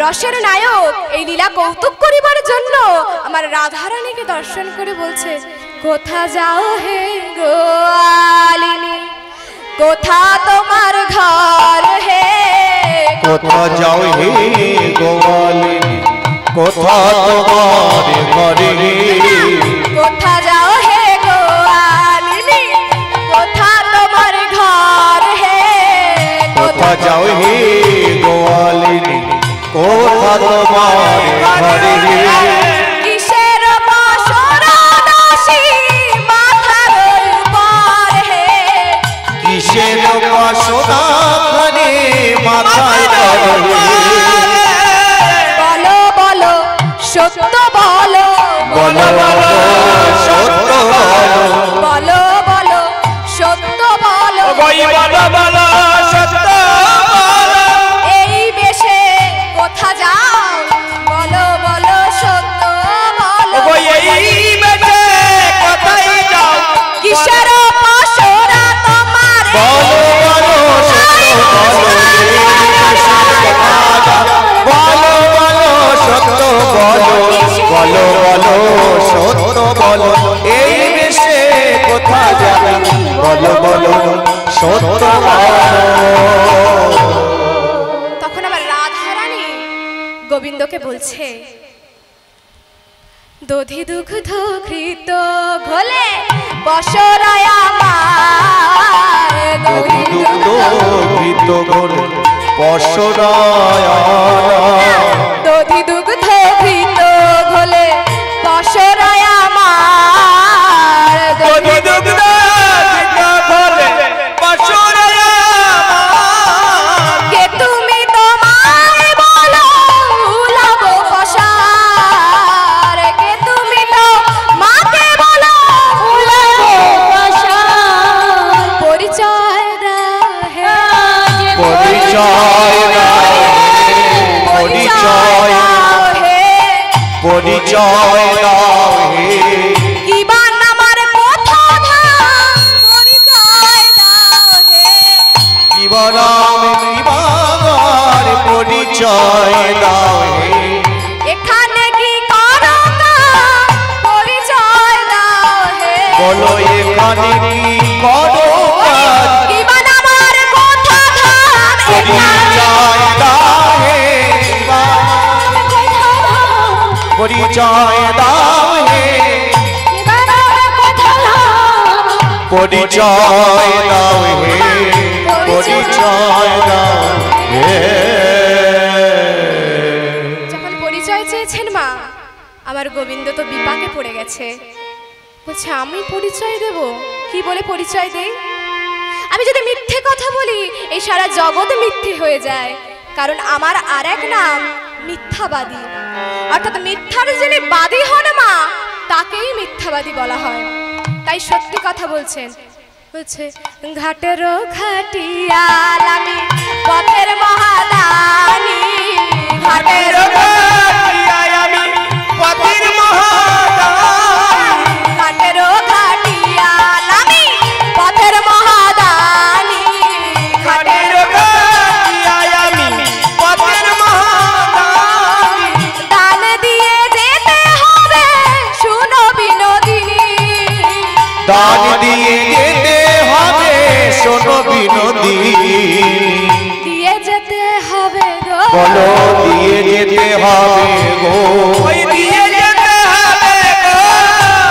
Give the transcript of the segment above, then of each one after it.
রসের নায়ক এই লীলা কৌতুক করিবার জন্য আমার রাধারানীকে দর্শন করে বলছে, কোথা যাও হে গোয়ালিনী, কোথা তোমার ঘর হে, কোথা যাও হে গোয়ালিনী, কোথা তোমার ঘরে, কোথা যাও হে গোয়ালিনী, কোথা তোমার ঘর হে, কোথা যাও হে গোয়ালিনী, কোথা তোমার ঘরে, কিসের বাসরা দাসী মাথার উপর হে, কিসের বাসনা খানে মাথায় ধরে, বলো বলো সত্য বলো, বলো বলো সত্য বলো, বলো বলো সত্য বলো, বলো বলো সত্য বলো, এই বেশে কোথা যাও, বলো বলো সত্য বলো, এই বেশে কোথায় যাও, কিসের বাসরা তোমার, বলো বলো সত্য বলো, বলো বলো সত্য বলো, এই বেশে কোথা যাবে, বলো বলো সত্য বলো। তখন আমার রাধারানী গোবিন্দকে বলছে, দধি দুগ্ধ ঘৃত ঘোলে বসরায় আমার, দধি দুগ্ধ ঘৃত ঘোলে বসরায়, দধি দুগ্ধ ঘৃত ঘোলে বসরায় আমার, দধি দুগ্ধ ঘোলে বসরায়, কে তুমি তোমায় বলো উলাব পসার, কে তুমি তো মাকে বলো উলাব পসার, পরিচয় দাও হে, পরিচয় দাও পরিচয় দাও হে, পরিচয় দাও হে, কিবা নামার কথা ধাম, পরিচয় দাও হে, জীবনাম বিবাগার পরিচয় দাও হে, এখানে কি করো কাজ, পরিচয় দাও হে, বলো এখানে কি করো কাজ, কিবা নামার কথা ধাম, পরিচয় দাও হে, পরিচয় দাও হে, পরিচয় দাও হে, পরিচয় দাও হে। যখন পরিচয় চেয়েছেন মা, আমার গোবিন্দ তো বিপাকে পড়ে গেছে, বলছে আমি পরিচয় দেব, কি বলে পরিচয় দেই, আমি যদি মিথ্যে কথা বলি এই সারা জগৎ মিথ্যে হয়ে যায়, কারণ আমার আর এক নাম মিথ্যাবাদী, অর্থাৎ মিথ্যার যিনি বাদী হন মা তাকেই মিথ্যাবাদী বলা হয়, তাই সত্যি কথা বলছেন, বলছে ঘাটেরও ঘাটিয়াল আমি পথের মহাদানী, ঘাটেরও আমি পথের মহাদানী, ঘাটেরও ঘাটিয়াল আমি পথের মহাদানী, ঘাটেরও আমি পথের মহাদানী, দান দিয়ে যেতে হবে শুনো বিনোদিনী, দান দিয়ে যেতে হবে শোনো বিনোদিনী, দিয়ে যেতে হবে গো, বলো দিয়ে যেতে হবে গো, দিয়ে যেতে হবে গো,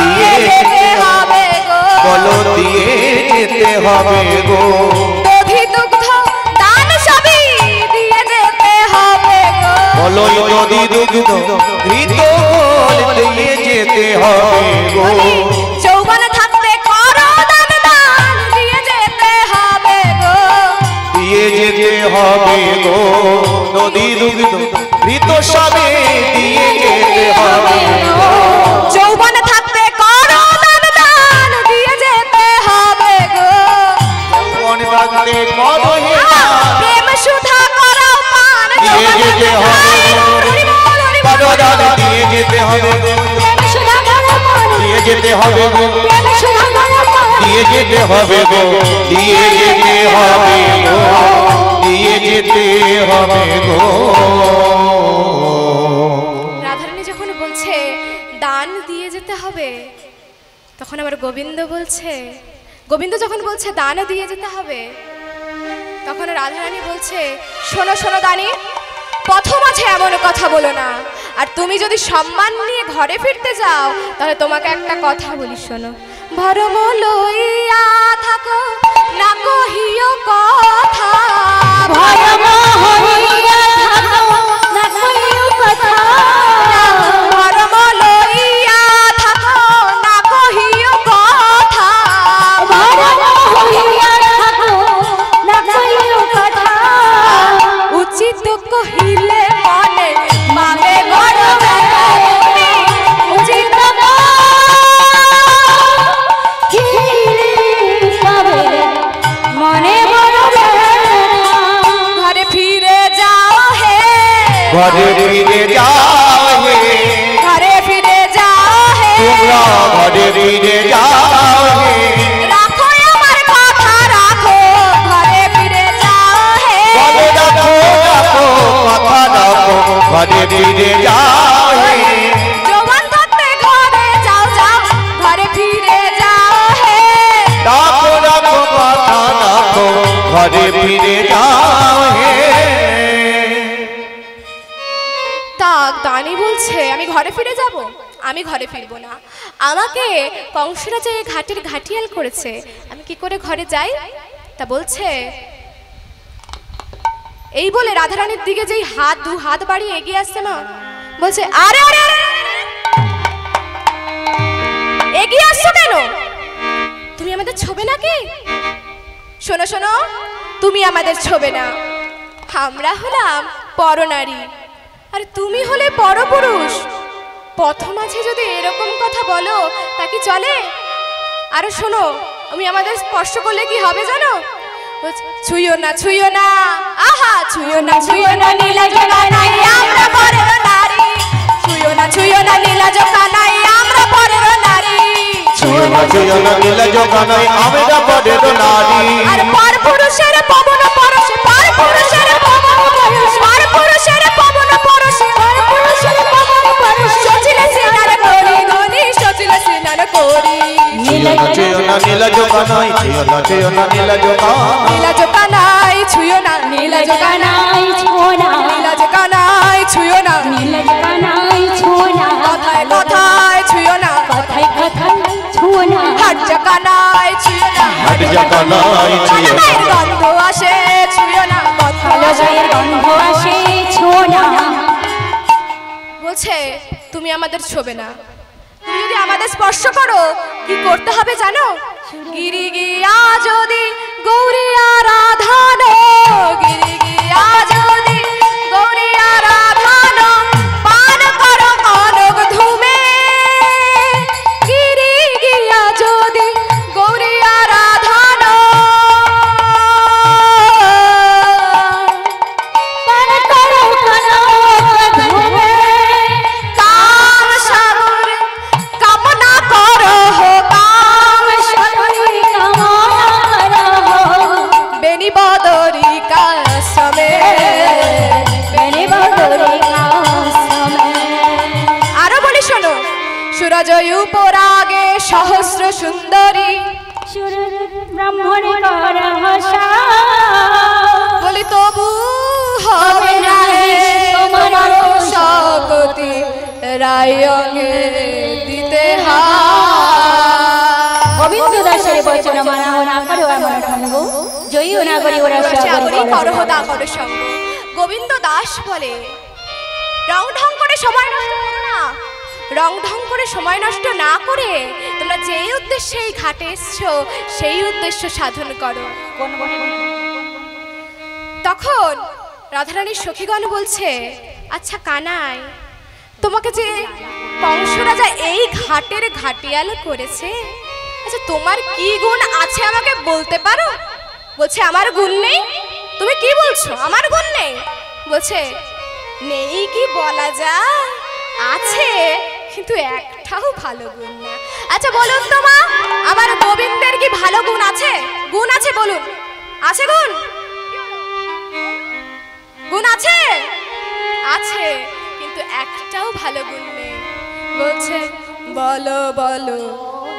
দিয়ে যেতে হবে গো, বলো দিয়ে যেতে হবে গো, দধি দুগ্ধ দান সবই দিয়ে যেতে হবে গো, বলো নদী দুগ্ধ ঘৃত ঘোল দিয়ে যেতে হবে গো, যৌবন থাকতে করো দান, দান দিয়ে যেতে হবে গো, দিয়ে যেতে হবে গো, নদী দুগ্ধ ঘৃত সবে দিয়ে যেতে হবে গো, যৌবন থাকতে করো দান, দান দিয়ে যেতে হবে গো, যৌবন থাকতে করো হে প্রেম সুধা করো পান, দিয়ে যেতে হবে গো, করো দান দিয়ে যেতে হবে গো, প্রেম সুধা করো পান, দিয়ে যেতে হবে গো, প্রেম সুধা করো পান, দিয়ে যেতে হবে গো, দিয়ে যেতে হবে গো, দিয়ে যেতে হবে গো। দিতে হবে। তখন আমার গোবিন্দ বলছে, গোবিন্দ যখন বলছে দানও দিয়ে যেতে হবে, তখন রাধারানী বলছে, শোনো শোনো দানি, পথ মাঝে এমন কথা বলো না। আর তুমি যদি সম্মান নিয়ে ঘরে ফিরতে যাও, তাহলে তোমাকে একটা কথা বলি, শোনো। ভরম লইয়া থাকো না কহিও কথা, ভরম হইয়া থাকো না কহিও কথা, ভরম লইয়া থাকো না কহিও কথা, ভরম হইয়া থাকো না কহিও কথা, উচিত কহিলে মনে মাগে বড় উচিত মনে বড় ঘরে ফিরে যাও হে, ঘরে ফিরে যাও হে, ঘরে ফিরে যাও হে, তোমরা ঘরে ফিরে যাও হে, রাখো আমার কথা রাখো, ঘরে ফিরে যাও হে, ঘরে রাখো রাখো কথা রাখো, ঘরে ফিরে যাও হে, জবান ধরতে ঘরে যাও যাও, ঘরে ফিরে যাও হে, রাখো রাখো কথা রাখো, ঘরে ফিরে যাও হে। দানি বলছে আমি ঘরে ফিরে যাব, আমি ঘরে ফিরবো না। আমাকে কংসরাজা এই ঘাটের ঘাটিয়াল করেছে, আমি কি করে ঘরে যাই? তা বলছে, এই বলে রাধারানীর দিকে যেই দু হাত বাড়িয়ে এগিয়ে আসছে না, বলছে আরে আরে আরে, এগিয়ে আসছো কেন? তুমি আমাদের ছোবে নাকি? শোনো শোনো, তুমি আমাদের ছোবে না, আমরা হলাম পরনারী, আর তুমি হলে পরপুরুষ। পথ মাঝে যদি এরকম কথা বলো তা কি চলে? আরে শোনো, তুমি আমাদের স্পর্শ করলে কি হবে জানো? ছুঁয়ো না ছুঁয়ো না, আহা ছুঁয়ো না নীলাজ কানাই আমরা পরের নারী, ছুঁয়ো না নীলাজ কানাই আমরা পরের নারী, ছুঁয়ো না নীলাজ কানাই আমরা পরের নারী, আর পরপুরুষের পবন পরশে, পরপুরুষের পবন পরশে, পরপুরুষের পবন পরশে, পরপুরুষের পবন পরশে, সচিলে সিনার করি ধনি, সচিলে সিনার করি, ছুঁয়ো না নীলাজ কানাই, ছুঁয়ো না নীলাজ কানাই, নীলাজ কানাই ছুঁয়ো না, নীলাজ কানাই ছোনা, নীলাজ কানাই ছুঁয়ো না, নীলাজ কানাই ছোনা, কথায় কথায় ছুঁয়ো না, কথায় কথায় ছোনা, হাট কানাই ছুঁয়ো না, হাট কানাই ছুঁয়ো না, গায়ের গন্ধ আসে ছুঁয়ো না, কথা গায়ের গন্ধ আসে ছোনা। বলছে তুমি আমাদের ছোবে না, তুমি যদি আমাদের স্পর্শ করো কি করতে হবে জানো? গিরি গিয়া যদি গৌরিয়া রাধানো, গিরি গিয়া যদি গৌরিয়া রাধানো, পান করো কনক ধুমে, গিরি গিয়া যদি গৌরিয়া রাধানো, পান করো কনক ধুমে, কাম সাগর কামনা করো হো, কাম সরই কামনা করো, বেনি বদরি কাসমে, বেনি বদরি কাসমে। আরো বলি শোনো, সুরজয় উপরাগে সহস্র সুন্দরী, সুর ব্রাহ্মণে কর ভাষা, বলি তবু হবে না হে তোমার শকতি, রায়ঙ্গে দিতে গোবিন্দ দাসের বচন মানা না করো আমার সঙ্গ, জয়ী না করি ওরা সঙ্গ। গোবিন্দ দাস বলে, রং ঢং করে সময় নষ্ট করো না, রং ঢং করে সময় নষ্ট না করে তোমরা যেই উদ্দেশ্যে এই ঘাটে এসছো সেই উদ্দেশ্য সাধন করো। তখন রাধারানীর সখীগণ বলছে, আচ্ছা কানাই, তোমাকে যে কংস রাজা এই ঘাটের ঘাটিয়াল করেছে, আচ্ছা তোমার কি গুণ আছে আমাকে বলতে পারো? বলছে আমার গুণ নেই। তুমি কি বলছো আমার গুণ নেই? বলছে নেই কি বলা যায়, আছে কিন্তু একটাও ভালো গুণ না। আচ্ছা বলুন তো মা, আমার গোবিন্দের কি ভালো গুণ আছে? গুণ আছে বলুন, আছে গুণ? গুণ আছে? আছে কিন্তু একটাও ভালো গুণ নেই। বলছে বলো বলো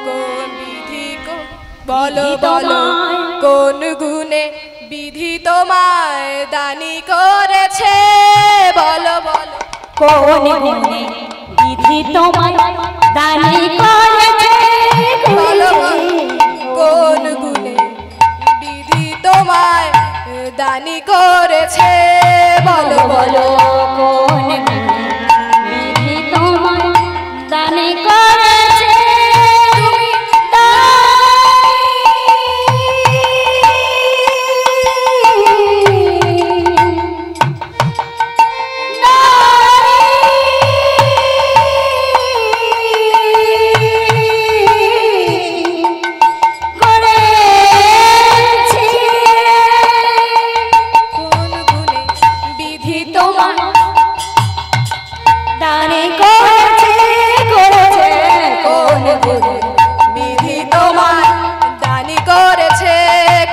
কোন বিধি বলো বলো কোন গুণে বিধি তোমায় দানি করেছে বলো বলো কোন গুণে বিধি তোমায় দানি করেছে বলো কোন গুণে বিধি তোমায় দানি করেছে বলো বলো কোন গুণে বিধি তোমায় দানি করেছে তুমি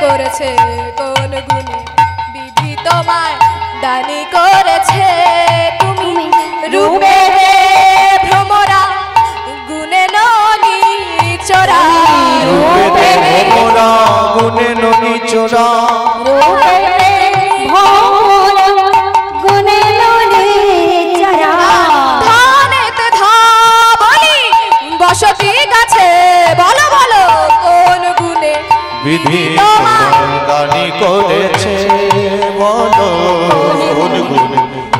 করেছে কোন গুণে বিধি তোমায় দানি করেছে তুমি রূপে ভ্রমরা গুণে ননি চোরা রূপে ভ্রমরা গুণে ননি চোরা রূপে ভ্রমরা গুণে ননি চোরা ধানেতে ধাবনি বসতি গাছে বলো বলো কোন গুণে বিধি তোমার দানি করেছে বলো কোন গুণে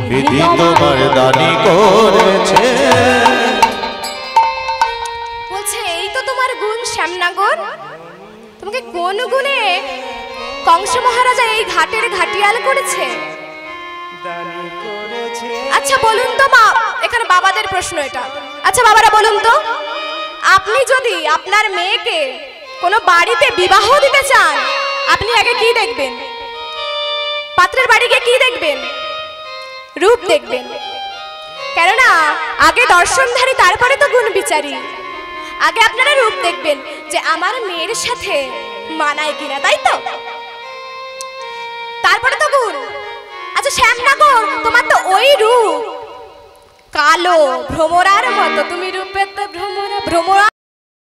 বিধি তোমার দানি করেছে বলছে এই তো তোমার গুণ শ্যামনগর তোমাকে কোন গুণে কংস মহারাজা এই ঘাটের ঘাটিয়াল করেছে আচ্ছা বলুন তো মা এখানে বাবাদের প্রশ্ন এটা আচ্ছা বাবারা বলুন তো আপনি যদি আপনার মেয়েকে কোনো বাড়িতে বিবাহ দিতে চান আপনি আগে কি দেখবেন পাত্রের বাড়িকে কি দেখবেন রূপ দেখবেন কেননা আগে দর্শনধারী তারপরে তো গুণ বিচারী আগে আপনারা রূপ দেখবেন যে আমার মেয়ের সাথে মানায় কিনা তাই তো তারপরে তো গুণ আচ্ছা শ্যামনগর তোমার তো ওই রূপ কালো ভ্রমরার মতো তুমি রূপে তো ভ্রমরা